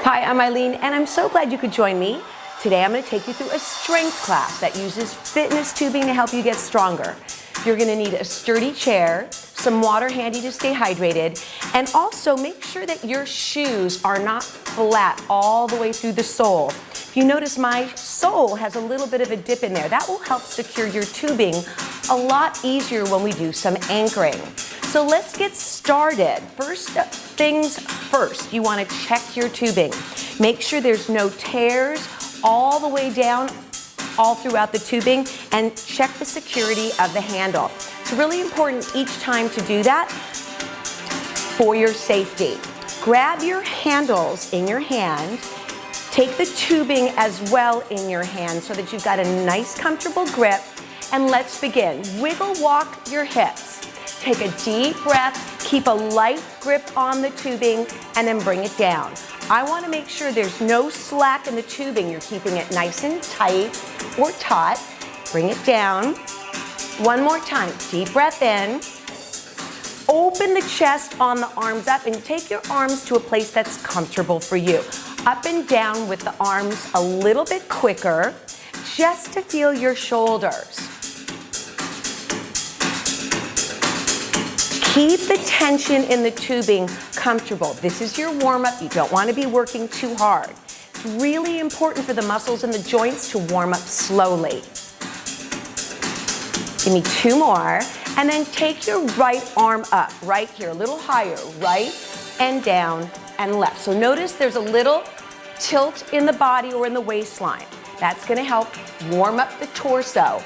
Hi, I'm Aileen, and I'm so glad you could join me. Today I'm going to take you through a strength class that uses fitness tubing to help you get stronger. You're going to need a sturdy chair, some water handy to stay hydrated, and also make sure that your shoes are not flat all the way through the sole. If you notice, my sole has a little bit of a dip in there. That will help secure your tubing a lot easier when we do some anchoring. So let's get started. First things first, you want to check your tubing. Make sure there's no tears all the way down, all throughout the tubing, and check the security of the handle. It's really important each time to do that for your safety. Grab your handles in your hand. Take the tubing as well in your hand so that you've got a nice, comfortable grip. And let's begin. Wiggle walk your hips. Take a deep breath, keep a light grip on the tubing, and then bring it down. I want to make sure there's no slack in the tubing. You're keeping it nice and tight or taut. Bring it down. One more time. Deep breath in. Open the chest on the arms up and take your arms to a place that's comfortable for you. Up and down with the arms a little bit quicker, just to feel your shoulders. Keep the tension in the tubing comfortable. This is your warm-up. You don't want to be working too hard. It's really important for the muscles and the joints to warm up slowly. Give me two more. And then take your right arm up, right here, a little higher, right and down and left. So notice there's a little tilt in the body or in the waistline. That's going to help warm up the torso.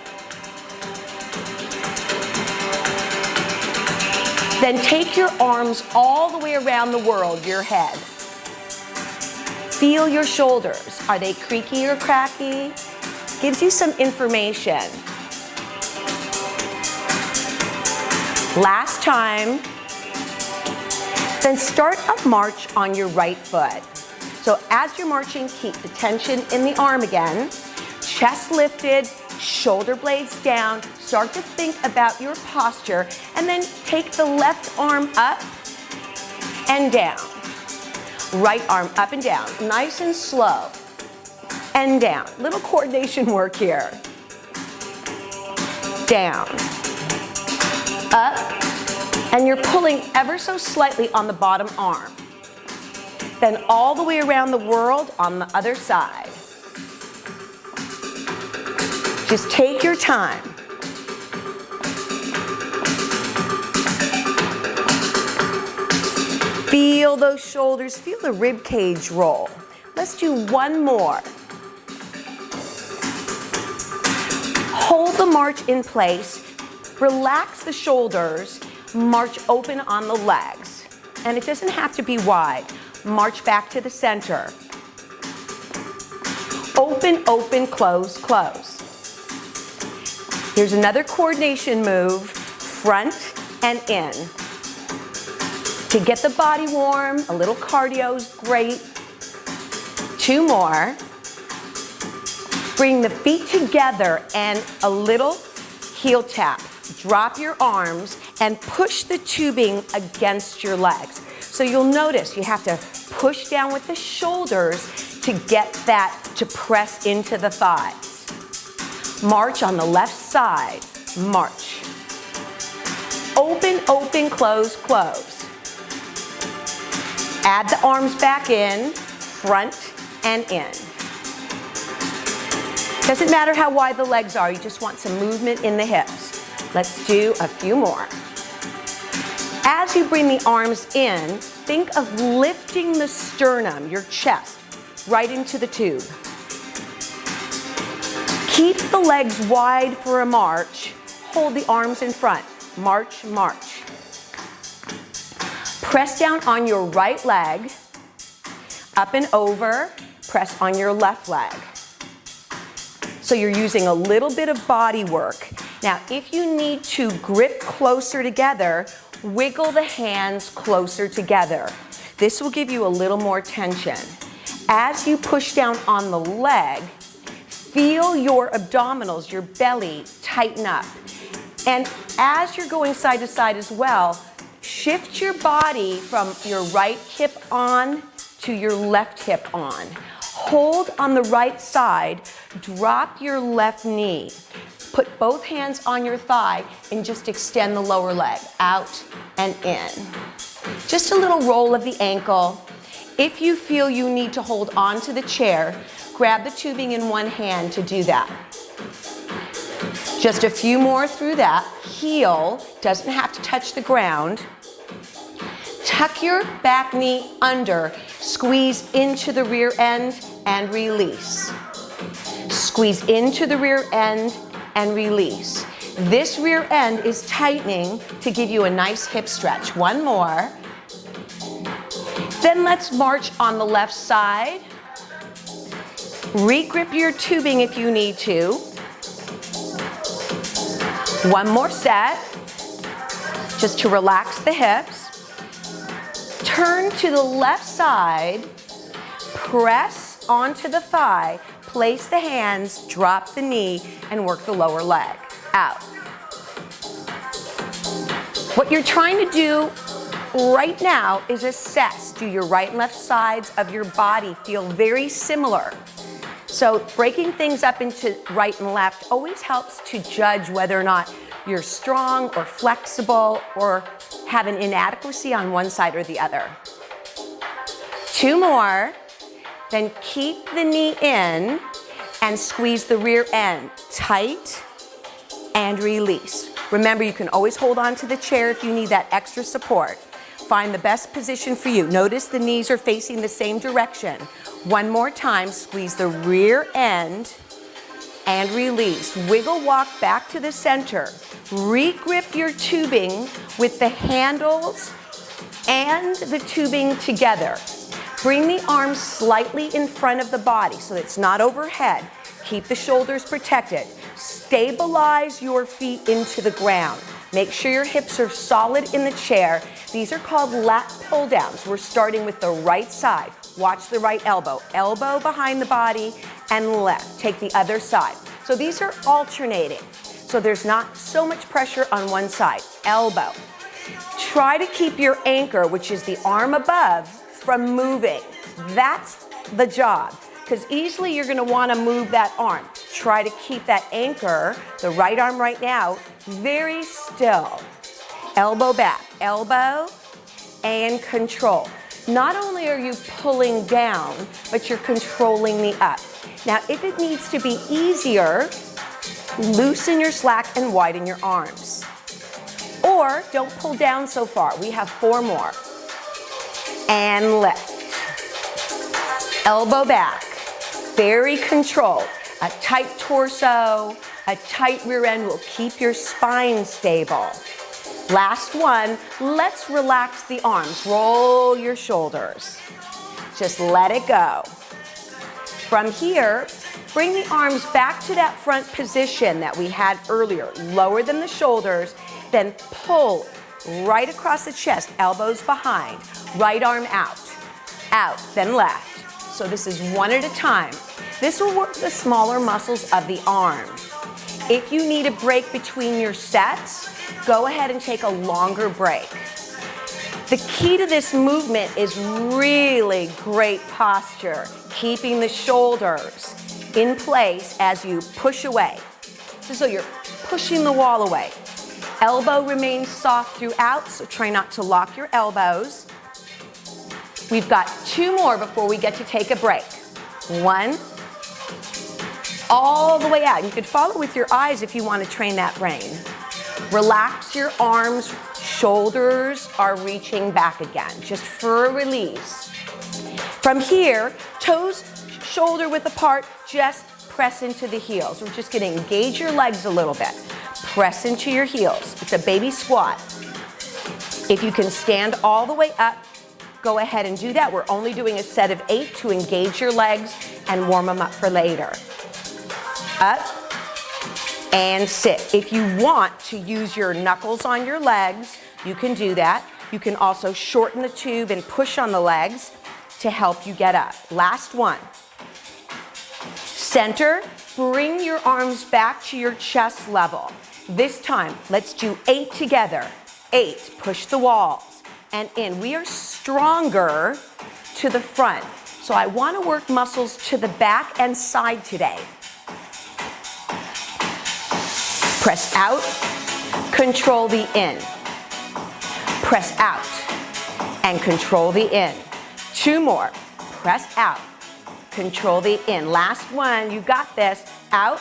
Then take your arms all the way around the world, your head. Feel your shoulders. Are they creaky or cracky? Gives you some information. Last time. Then start a march on your right foot. So as you're marching, keep the tension in the arm again. Chest lifted, shoulder blades down. Start to think about your posture, and then take the left arm up and down. Right arm up and down, nice and slow. And down. Little coordination work here. Down. Up. And you're pulling ever so slightly on the bottom arm. Then all the way around the world on the other side. Just take your time. Feel those shoulders, feel the rib cage roll. Let's do one more. Hold the march in place, relax the shoulders, march open on the legs. And it doesn't have to be wide. March back to the center. Open, open, close, close. Here's another coordination move, front and in. To get the body warm, a little cardio is great. Two more. Bring the feet together and a little heel tap. Drop your arms and push the tubing against your legs. So you'll notice you have to push down with the shoulders to get that to press into the thighs. March on the left side. March. Open, open, close, close. Add the arms back in, front and in. Doesn't matter how wide the legs are, you just want some movement in the hips. Let's do a few more. As you bring the arms in, think of lifting the sternum, your chest, right into the tube. Keep the legs wide for a march. Hold the arms in front. March, march. Press down on your right leg, up and over, press on your left leg. So you're using a little bit of body work. Now, if you need to grip closer together, wiggle the hands closer together. This will give you a little more tension. As you push down on the leg, feel your abdominals, your belly tighten up. And as you're going side to side as well, shift your body from your right hip on to your left hip on. Hold on the right side, drop your left knee. Put both hands on your thigh and just extend the lower leg out and in. Just a little roll of the ankle. If you feel you need to hold on to the chair, grab the tubing in one hand to do that. Just a few more through that. Heel doesn't have to touch the ground. Tuck your back knee under, squeeze into the rear end and release. Squeeze into the rear end and release. This rear end is tightening to give you a nice hip stretch. One more. Then let's march on the left side. Regrip your tubing if you need to. One more set, just to relax the hips. Turn to the left side, press onto the thigh, place the hands, drop the knee, and work the lower leg out. What you're trying to do right now is assess, do your right and left sides of your body feel very similar? So breaking things up into right and left always helps to judge whether or not you're strong or flexible or have an inadequacy on one side or the other. Two more, then keep the knee in and squeeze the rear end tight and release. Remember, you can always hold on to the chair if you need that extra support. Find the best position for you. Notice the knees are facing the same direction. One more time, squeeze the rear end and release. Wiggle walk back to the center. Regrip your tubing with the handles and the tubing together. Bring the arms slightly in front of the body so it's not overhead. Keep the shoulders protected. Stabilize your feet into the ground. Make sure your hips are solid in the chair. These are called lat pull downs. We're starting with the right side. Watch the right elbow. Elbow behind the body and left. Take the other side. So these are alternating. So there's not so much pressure on one side. Elbow. Try to keep your anchor, which is the arm above, from moving. That's the job. Because easily you're going to want to move that arm. Try to keep that anchor, the right arm right now, very still. Elbow back, elbow, and control. Not only are you pulling down, but you're controlling the up. Now, if it needs to be easier, loosen your slack and widen your arms. Or don't pull down so far. We have 4 more. And lift. Elbow back. Very controlled. A tight torso, a tight rear end will keep your spine stable. Last one, let's relax the arms. Roll your shoulders. Just let it go. From here, bring the arms back to that front position that we had earlier. Lower than the shoulders, then pull right across the chest, elbows behind. Right arm out, then left. So this is one at a time. This will work the smaller muscles of the arm. If you need a break between your sets, go ahead and take a longer break. The key to this movement is really great posture, keeping the shoulders in place as you push away. So you're pushing the wall away. Elbow remains soft throughout, so try not to lock your elbows. We've got 2 more before we get to take a break. 1, all the way out. You could follow with your eyes if you want to train that brain. Relax your arms, shoulders are reaching back again, just for a release. From here, toes shoulder width apart, just press into the heels. We're just going to engage your legs a little bit. Press into your heels. It's a baby squat. If you can stand all the way up, go ahead and do that. We're only doing a set of 8 to engage your legs and warm them up for later. Up and sit. If you want to use your knuckles on your legs, you can do that. You can also shorten the tube and push on the legs to help you get up. Last one. Center, bring your arms back to your chest level. This time, let's do 8 together. 8, push the walls and in. We are stronger to the front. So I want to work muscles to the back and side today. Press out, control the in. Press out and control the in. 2 more. Press out, control the in. Last one, you got this. Out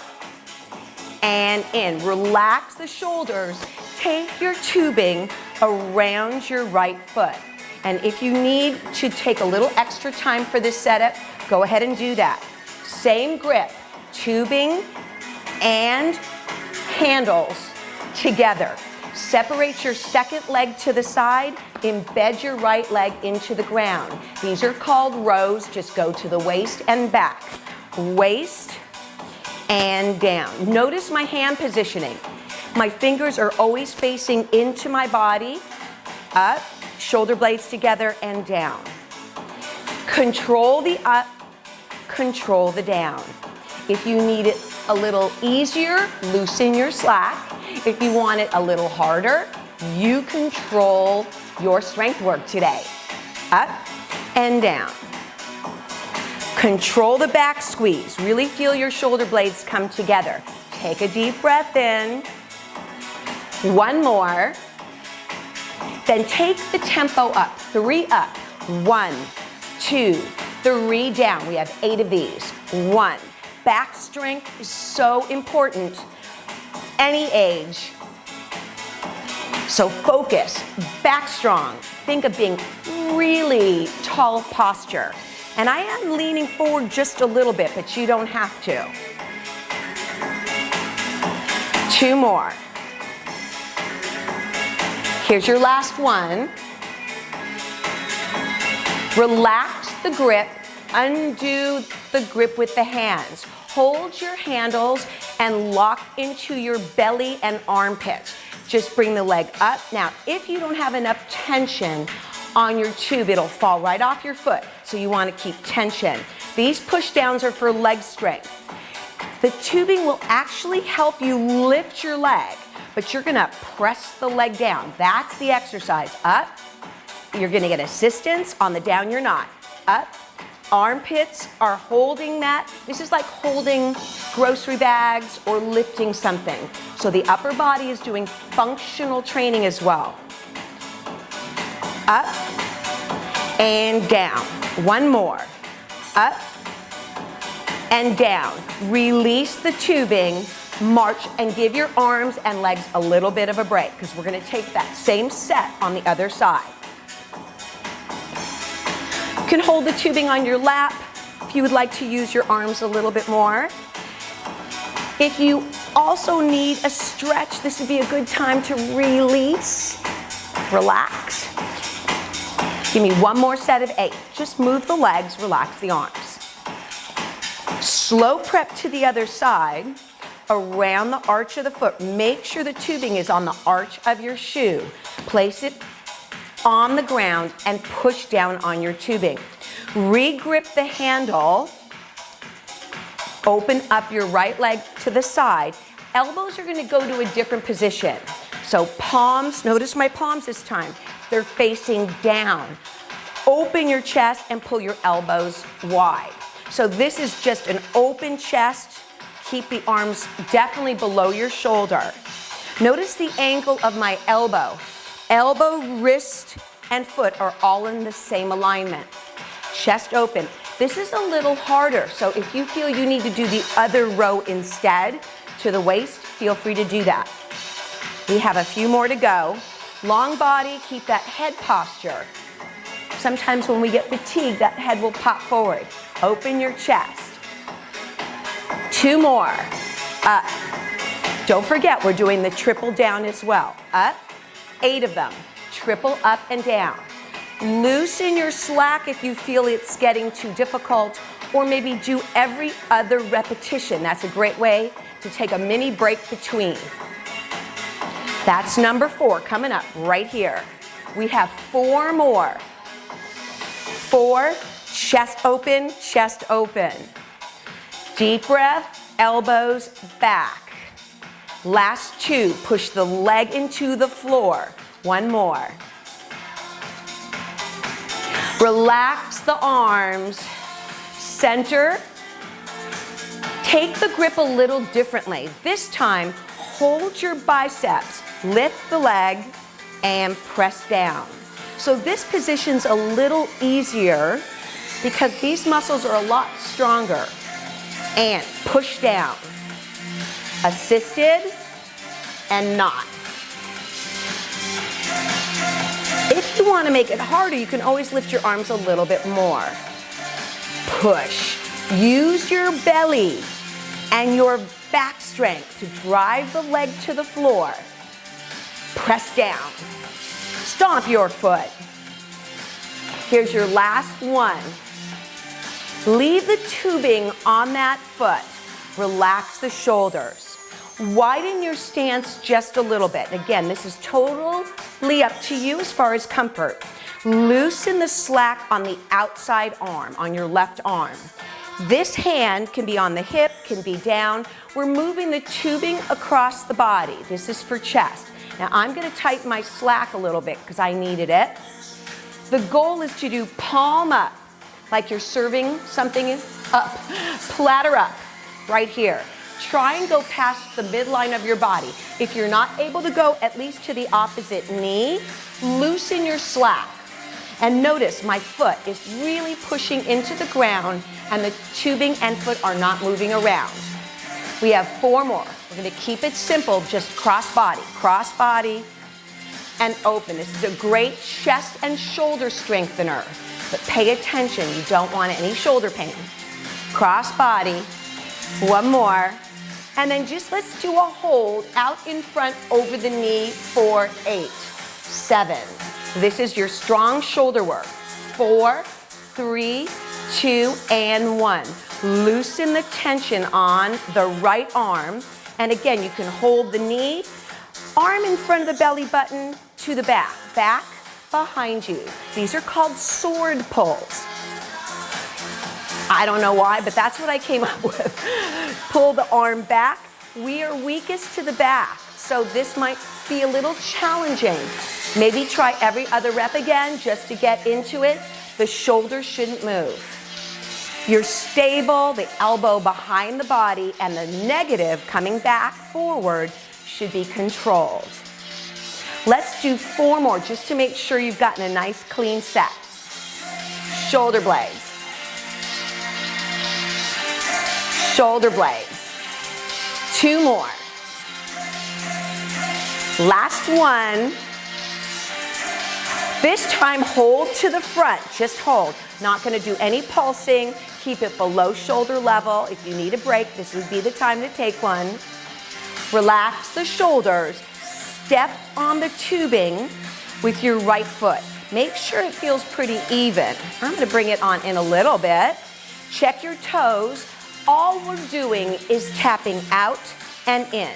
and in. Relax the shoulders. Take your tubing around your right foot. And if you need to take a little extra time for this setup, go ahead and do that. Same grip, tubing and handles together. Separate your second leg to the side, embed your right leg into the ground. These are called rows. Just go to the waist and back. Waist and down. Notice my hand positioning. My fingers are always facing into my body, up, shoulder blades together and down. Control the up, control the down. If you need it a little easier, loosen your slack. If you want it a little harder, you control your strength work today. Up and down. Control the back squeeze. Really feel your shoulder blades come together. Take a deep breath in. 1 more. Then take the tempo up. 3 up. 1, 2, 3 down. We have 8 of these. 1. Back strength is so important. Any age. So focus, back strong. Think of being really tall posture. And I am leaning forward just a little bit, but you don't have to. 2 more. Here's your last one. Relax the grip, undo the grip with the hands. Hold your handles and lock into your belly and armpits. Just bring the leg up. Now, if you don't have enough tension on your tube, it'll fall right off your foot. So you want to keep tension. These push downs are for leg strength. The tubing will actually help you lift your leg, but you're going to press the leg down. That's the exercise. Up. You're going to get assistance. On the down, you're not. Up. Armpits are holding that. This is like holding grocery bags or lifting something. So the upper body is doing functional training as well. Up and down. 1 more. Up and down. Release the tubing. March and give your arms and legs a little bit of a break because we're going to take that same set on the other side. You can hold the tubing on your lap if you would like to use your arms a little bit more. If you also need a stretch, this would be a good time to release, relax. Give me 1 more set of 8. Just move the legs, relax the arms. Slow prep to the other side, around the arch of the foot. Make sure the tubing is on the arch of your shoe. Place it on the ground and push down on your tubing. Re-grip the handle. Open up your right leg to the side. Elbows are going to go to a different position. So palms, notice my palms this time. They're facing down. Open your chest and pull your elbows wide. So this is just an open chest. Keep the arms definitely below your shoulder. Notice the angle of my elbow. Elbow, wrist, and foot are all in the same alignment. Chest open. This is a little harder, so if you feel you need to do the other row instead to the waist, feel free to do that. We have a few more to go. Long body, keep that head posture. Sometimes when we get fatigued, that head will pop forward. Open your chest. 2 more. Up. Don't forget, we're doing the triple down as well. Up. 8 of them. Triple up and down. Loosen your slack if you feel it's getting too difficult, or maybe do every other repetition. That's a great way to take a mini break between. That's number 4 coming up right here. We have 4 more. 4, chest open, chest open. Deep breath, elbows back. Last 2, push the leg into the floor. 1 more. Relax the arms, center. Take the grip a little differently. This time, hold your biceps, lift the leg, and press down. So this position's a little easier because these muscles are a lot stronger. And push down. Assisted and not. If you want to make it harder, you can always lift your arms a little bit more. Push. Use your belly and your back strength to drive the leg to the floor. Press down. Stomp your foot. Here's your last one. Leave the tubing on that foot. Relax the shoulders. Widen your stance just a little bit. Again, this is totally up to you as far as comfort. Loosen the slack on the outside arm, on your left arm. This hand can be on the hip, can be down. We're moving the tubing across the body. This is for chest. Now I'm going to tighten my slack a little bit because I needed it. The goal is to do palm up, like you're serving something up, platter up, right here. Try and go past the midline of your body. If you're not able to go at least to the opposite knee, loosen your slack. And notice my foot is really pushing into the ground and the tubing and foot are not moving around. We have 4 more. We're going to keep it simple, just cross body, and open. This is a great chest and shoulder strengthener. But pay attention, you don't want any shoulder pain. Cross body, 1 more. And then just let's do a hold out in front over the knee for 8, 7. This is your strong shoulder work. 4, 3, 2, and 1. Loosen the tension on the right arm. And again, you can hold the knee, arm in front of the belly button to the back. Back behind you. These are called sword pulls. I don't know why, but that's what I came up with. Pull the arm back. We are weakest to the back, so this might be a little challenging. Maybe try every other rep again just to get into it. The shoulders shouldn't move. You're stable, the elbow behind the body, and the negative coming back forward should be controlled. Let's do 4 more just to make sure you've gotten a nice clean set. Shoulder blades. Shoulder blades. 2 more. Last one. This time hold to the front, just hold. Not going to do any pulsing. Keep it below shoulder level. If you need a break, this would be the time to take one. Relax the shoulders. Step on the tubing with your right foot. Make sure it feels pretty even. I'm going to bring it on in a little bit. Check your toes. All we're doing is tapping out and in.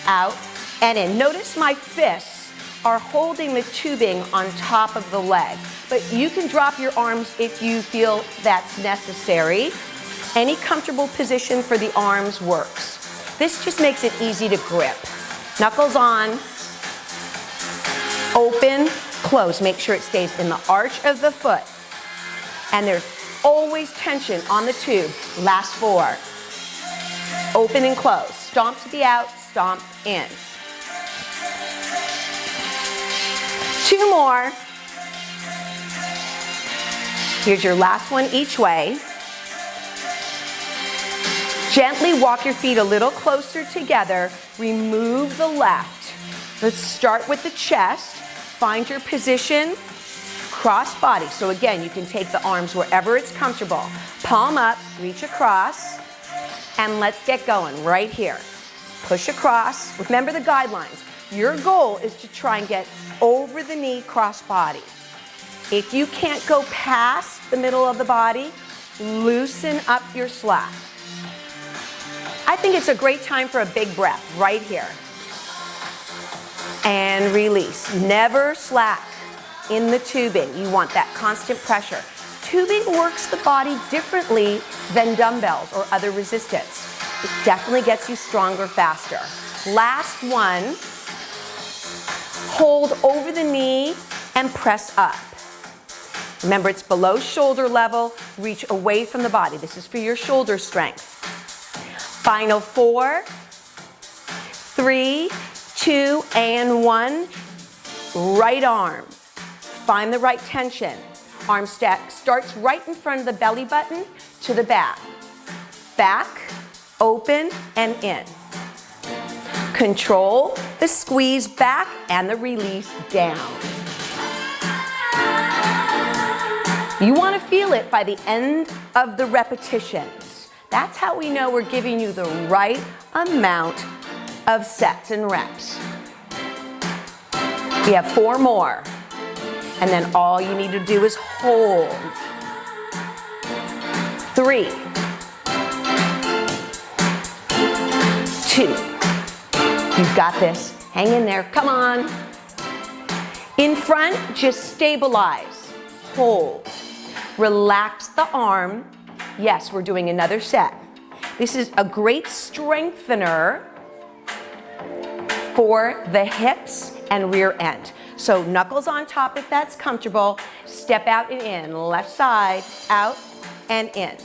Out and in. Notice my fists are holding the tubing on top of the leg. But you can drop your arms if you feel that's necessary. Any comfortable position for the arms works. This just makes it easy to grip. Knuckles on, open, close. Make sure it stays in the arch of the foot. And there's always tension on the tube. Last 4. Open and close. Stomp to the out, stomp in. 2 more. Here's your last one each way. Gently walk your feet a little closer together. Remove the left. Let's start with the chest. Find your position. Cross body. So again, you can take the arms wherever it's comfortable. Palm up, reach across, and let's get going right here. Push across. Remember the guidelines. Your goal is to try and get over the knee cross body. If you can't go past the middle of the body, loosen up your slack. I think it's a great time for a big breath right here. And release. Never slack in the tubing. You want that constant pressure. Tubing works the body differently than dumbbells or other resistance. It definitely gets you stronger faster. Last one. Hold over the knee and press up. Remember, it's below shoulder level. Reach away from the body. This is for your shoulder strength. Final 4, 3, 2, and 1. Right arm. Find the right tension. Arm stack starts right in front of the belly button to the back. Back, open, and in. Control the squeeze back and the release down. You want to feel it by the end of the repetitions. That's how we know we're giving you the right amount of sets and reps. We have 4 more. And then all you need to do is hold. 3, 2. You've got this. Hang in there. Come on. In front, just stabilize. Hold. Relax the arm. Yes, we're doing another set. This is a great strengthener for the hips and rear end. So knuckles on top if that's comfortable. Step out and in. Left side, out and in.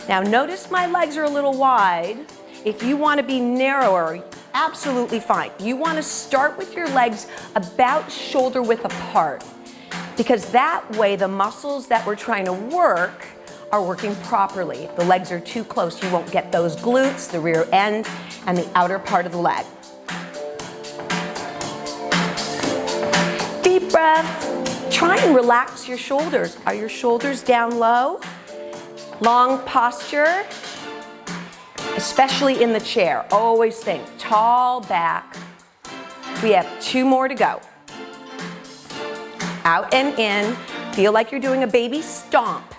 Now notice my legs are a little wide. If you want to be narrower, absolutely fine. You want to start with your legs about shoulder width apart, because that way the muscles that we're trying to work are working properly. If the legs are too close, you won't get those glutes, the rear end, and the outer part of the leg. Deep breath. Try and relax your shoulders. Are your shoulders down low? Long posture, especially in the chair. Always think tall back. We have 2 more to go. Out and in. Feel like you're doing a baby stomp.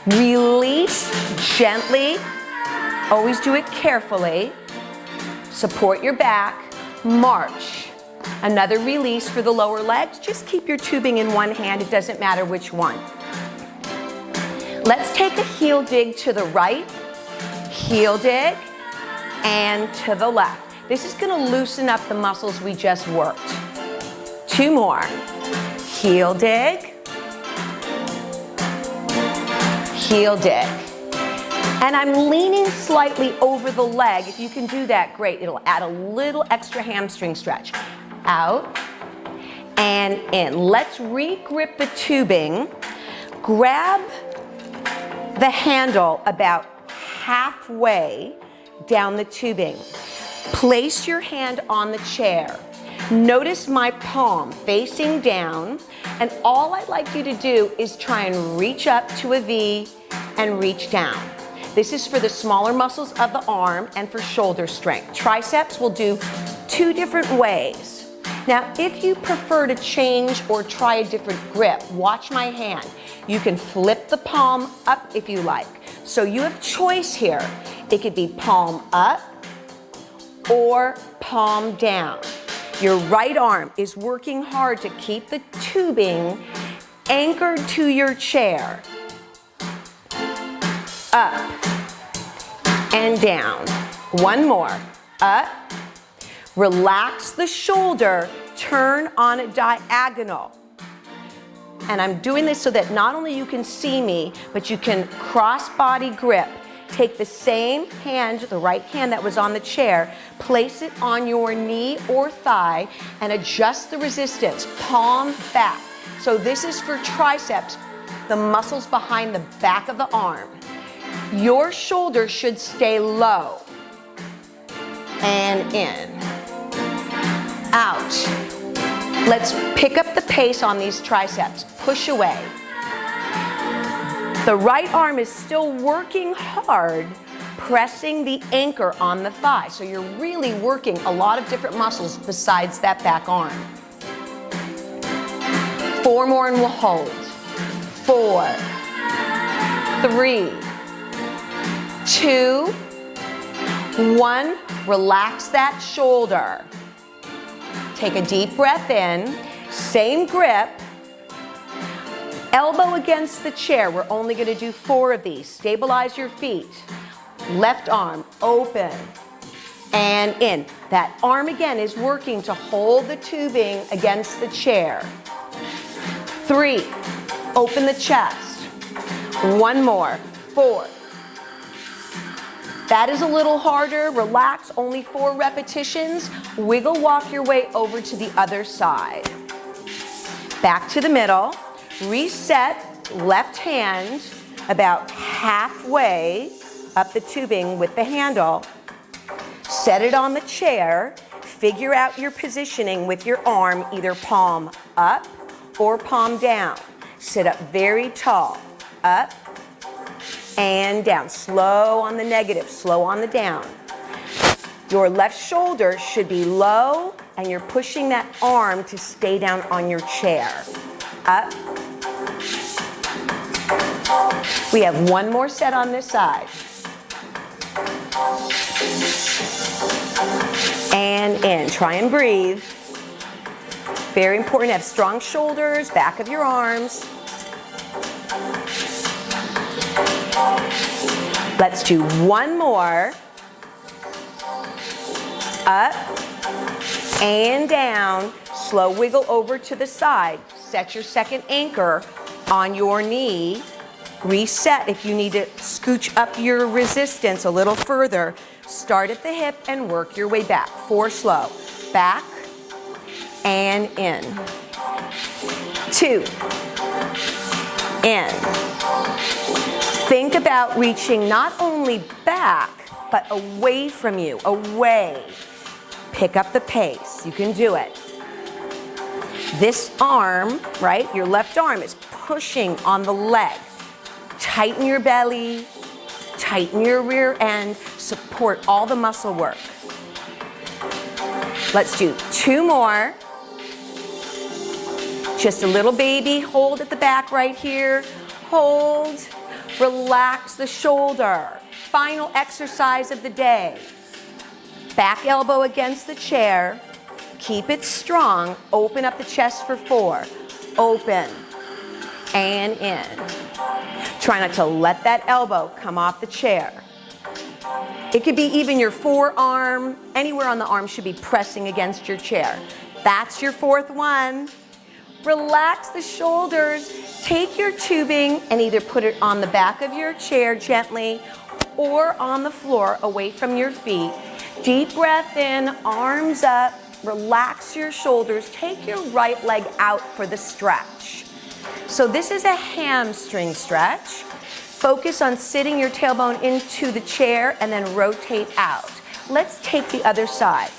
Release gently. Always do it carefully. Support your back. March. Another release for the lower legs. Just keep your tubing in one hand. It doesn't matter which one. Let's take a heel dig to the right, heel dig, and to the left. This is going to loosen up the muscles we just worked. 2 more. Heel dig, heel dig. And I'm leaning slightly over the leg. If you can do that, great. It'll add a little extra hamstring stretch. Out and in. Let's re-grip the tubing. Grab the handle about halfway down the tubing. Place your hand on the chair. Notice my palm facing down, and all I'd like you to do is try and reach up to a V and reach down. This is for the smaller muscles of the arm and for shoulder strength. Triceps will do 2 different ways. Now, if you prefer to change or try a different grip, watch my hand. You can flip the palm up if you like. So you have choice here. It could be palm up or palm down. Your right arm is working hard to keep the tubing anchored to your chair. Up and down. 1 more. Up. Relax the shoulder, turn on a diagonal. And I'm doing this so that not only you can see me, but you can cross-body grip. Take the same hand, the right hand that was on the chair, place it on your knee or thigh, and adjust the resistance, palm back. So this is for triceps, the muscles behind the back of the arm. Your shoulder should stay low. And in. Out. Let's pick up the pace on these triceps. Push away. The right arm is still working hard, pressing the anchor on the thigh. So you're really working a lot of different muscles besides that back arm. 4 more and we'll hold. 4, 3, 2, 1. Relax that shoulder. Take a deep breath in. Same grip. Elbow against the chair. We're only going to do 4 of these. Stabilize your feet. Left arm open and in. That arm again is working to hold the tubing against the chair. 3, open the chest. 1 more, 4. That is a little harder. Relax, only 4 repetitions. Wiggle walk your way over to the other side. Back to the middle. Reset, left hand about halfway up the tubing with the handle. Set it on the chair. Figure out your positioning with your arm, either palm up or palm down. Sit up very tall. Up and down. Slow on the negative, slow on the down. Your left shoulder should be low and you're pushing that arm to stay down on your chair. Up. We have 1 more set on this side. And in. Try and breathe. Very important to have strong shoulders, back of your arms. Let's do 1 more. Up and down. Slow wiggle over to the side. Set your second anchor on your knee. Reset if you need to scooch up your resistance a little further. Start at the hip and work your way back. 4 slow. Back and in. 2. In. Think about reaching not only back, but away from you. Away. Pick up the pace. You can do it. This arm, right, your left arm is pushing on the leg. Tighten your belly, tighten your rear end, support all the muscle work. Let's do 2 more. Just a little baby hold at the back right here. Hold, relax the shoulder. Final exercise of the day. Back elbow against the chair. Keep it strong. Open up the chest for 4. Open and in. Try not to let that elbow come off the chair. It could be even your forearm. Anywhere on the arm should be pressing against your chair. That's your 4th one. Relax the shoulders. Take your tubing and either put it on the back of your chair gently or on the floor away from your feet. Deep breath in, arms up. Relax your shoulders. Take your right leg out for the stretch. So this is a hamstring stretch. Focus on sitting your tailbone into the chair and then rotate out. Let's take the other side.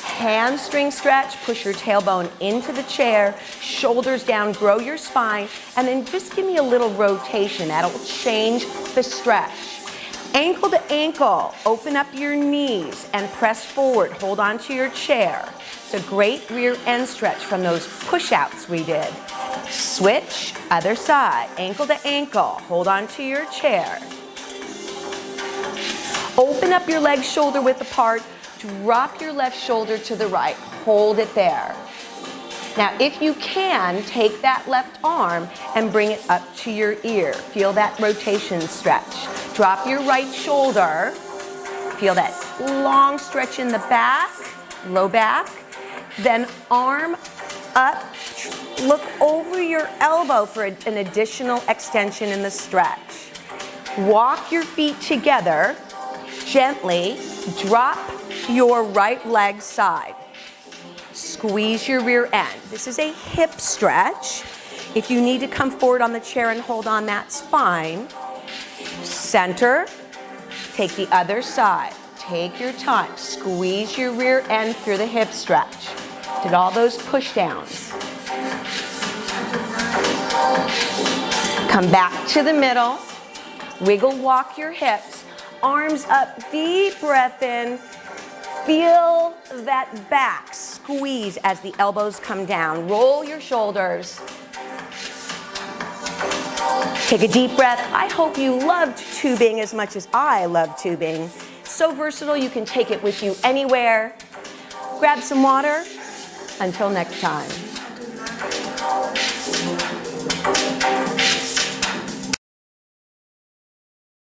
Hamstring stretch, push your tailbone into the chair, shoulders down, grow your spine, and then just give me a little rotation. That'll change the stretch. Ankle to ankle, open up your knees and press forward. Hold on to your chair. It's a great rear end stretch from those push-outs we did. Switch, other side, ankle to ankle, hold on to your chair. Open up your leg shoulder width apart, drop your left shoulder to the right, hold it there. Now if you can, take that left arm and bring it up to your ear. Feel that rotation stretch. Drop your right shoulder, feel that long stretch in the back, low back, then arm up, look over your elbow for an additional extension in the stretch. Walk your feet together, gently drop your right leg side. Squeeze your rear end. This is a hip stretch. If you need to come forward on the chair and hold on, that's fine. Center, take the other side. Take your time. Squeeze your rear end through the hip stretch. Did all those push downs. Come back to the middle. Wiggle walk your hips. Arms up, deep breath in. Feel that back squeeze as the elbows come down. Roll your shoulders. Take a deep breath. I hope you loved tubing as much as I love tubing. So versatile, you can take it with you anywhere. Grab some water. Until next time.